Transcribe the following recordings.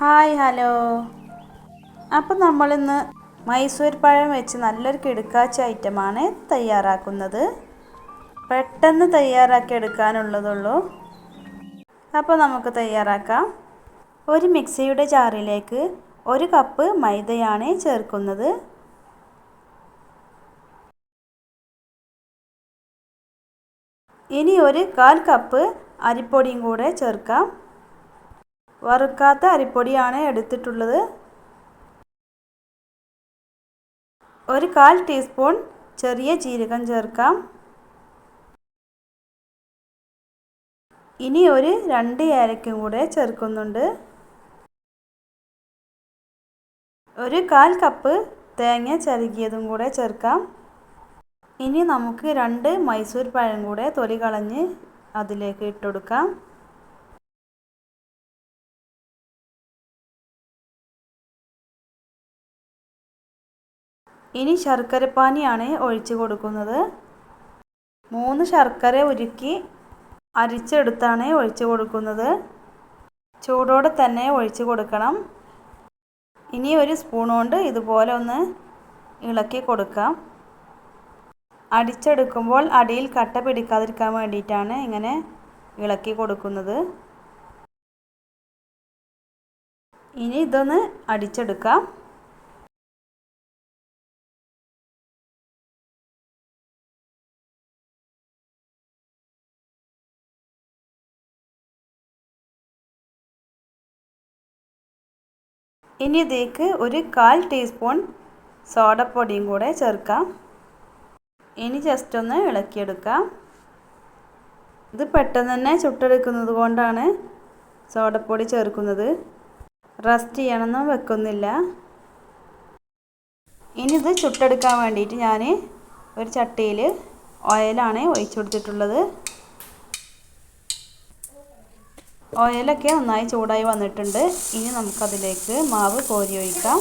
Hi hello. അപ്പോൾ നമ്മളിന്ന് മൈസൂർ പഴം വെച്ച് നല്ലൊരു കിടുക്കാച്ച ഐറ്റമാണ് തയ്യാറാക്കുന്നത്. പെട്ടെന്ന് തയ്യാറാക്കി എടുക്കാനുള്ളതുള്ളൂ. അപ്പോൾ നമുക്ക് തയ്യാറാക്കാം. ഒരു മിക്സിയുടെ ജാറിലേക്ക് 1 കപ്പ് മൈദയാണ് ചേർക്കുന്നത്. ഇനി 1/4 കപ്പ് അരിപ്പൊടിയും കൂടെ ചേർക്കാം. വറുക്കാത്ത അരിപ്പൊടിയാണ് എടുത്തിട്ടുള്ളത്. 1/4 ടീസ്പൂൺ ചെറിയ ജീരകം ചേർക്കാം. ഇനി 2 ഏലക്കയും കൂടെ ചേർക്കുന്നുണ്ട്. 1/4 കപ്പ് തേങ്ങ ചിരകിയതും കൂടെ ചേർക്കാം. ഇനി നമുക്ക് 2 മൈസൂർ പഴം കൂടെ തൊലി കളഞ്ഞ് അതിലേക്ക് ഇട്ടുകൊടുക്കാം. ഇനി ശർക്കരപ്പാനിയാണ് ഒഴിച്ചു കൊടുക്കുന്നത്. 3 ശർക്കര ഉരുക്കി അരിച്ചെടുത്താണ് ഒഴിച്ചു കൊടുക്കുന്നത്. ചൂടോടെ തന്നെ ഒഴിച്ചു കൊടുക്കണം. ഇനി 1 സ്പൂൺ കൊണ്ട് ഇതുപോലെ ഒന്ന് ഇളക്കി കൊടുക്കാം. അടിച്ചെടുക്കുമ്പോൾ അടിയിൽ കട്ട പിടിക്കാതിരിക്കാൻ വേണ്ടിയിട്ടാണ് ഇങ്ങനെ ഇളക്കി കൊടുക്കുന്നത്. ഇനി ഇതൊന്ന് അടിച്ചെടുക്കാം. ഇനി ഇതിലേക്ക് 1/4 ടീസ്പൂൺ സോഡപ്പൊടിയും കൂടെ ചേർക്കാം. ഇനി ജസ്റ്റ് ഒന്ന് ഇളക്കിയെടുക്കാം. ഇത് പെട്ടെന്ന് തന്നെ ചുട്ടെടുക്കുന്നത് കൊണ്ടാണ് സോഡപ്പൊടി ചേർക്കുന്നത്. റസ്റ്റ് ചെയ്യണമെന്നും വെക്കുന്നില്ല. ഇനി ഇത് ചുട്ടെടുക്കാൻ വേണ്ടിയിട്ട് ഞാൻ ഒരു ചട്ടിയിൽ ഓയിലാണ് ഒഴിച്ചു കൊടുത്തിട്ടുള്ളത്. ഓയിലൊക്കെ നന്നായി ചൂടായി വന്നിട്ടുണ്ട്. ഇനി നമുക്കതിലേക്ക് മാവ് കോരി ഒഴിക്കാം.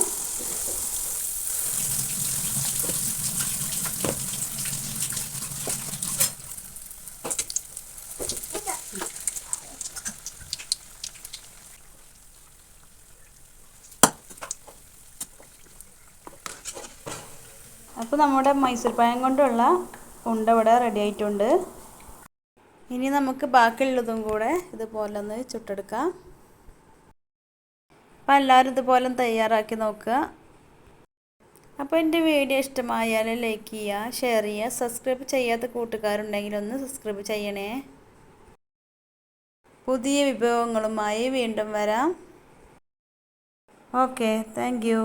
അപ്പോൾ നമ്മുടെ മൈസൂർ പഴം കൊണ്ടുള്ള ഉണ്ട ഇവിടെ റെഡി ആയിട്ടുണ്ട്. ഇനി നമുക്ക് ബാക്കിയുള്ളതും കൂടെ ഇതുപോലെ ഒന്ന് ചുട്ടെടുക്കാം. അപ്പോൾ എല്ലാവരും ഇതുപോലെ തയ്യാറാക്കി നോക്കുക. അപ്പോൾ എൻ്റെ വീഡിയോ ഇഷ്ടമായാൽ ലൈക്ക് ചെയ്യുക, ഷെയർ ചെയ്യുക. സബ്സ്ക്രൈബ് ചെയ്യാത്ത കൂട്ടുകാരുണ്ടെങ്കിൽ ഒന്ന് സബ്സ്ക്രൈബ് ചെയ്യണേ. പുതിയ വിഭവങ്ങളുമായി വീണ്ടും വരാം. Okay, thank you.